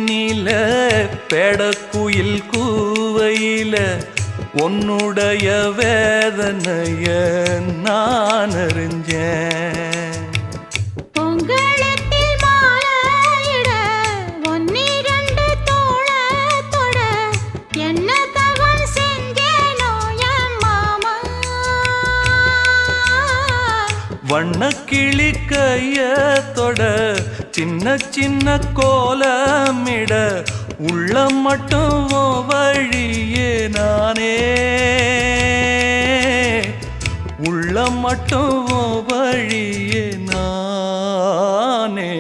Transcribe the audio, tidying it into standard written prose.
தேனில பெடக்குயில் கூவையில உன்னுடைய வேதனைய நான் அறிஞ்சேன். பொங்கலத்தில் மாலையிட ஒன்னிரண்டு தோளத்தோட என்ன தவம் செஞ்சேனோ என் மாமா. வண்ணக்கிளி கையத்தோட சின்ன சின்ன கோலமிட உள்ள மட்டும் வழியே நானே உள்ள மட்டும் வழியே நானே.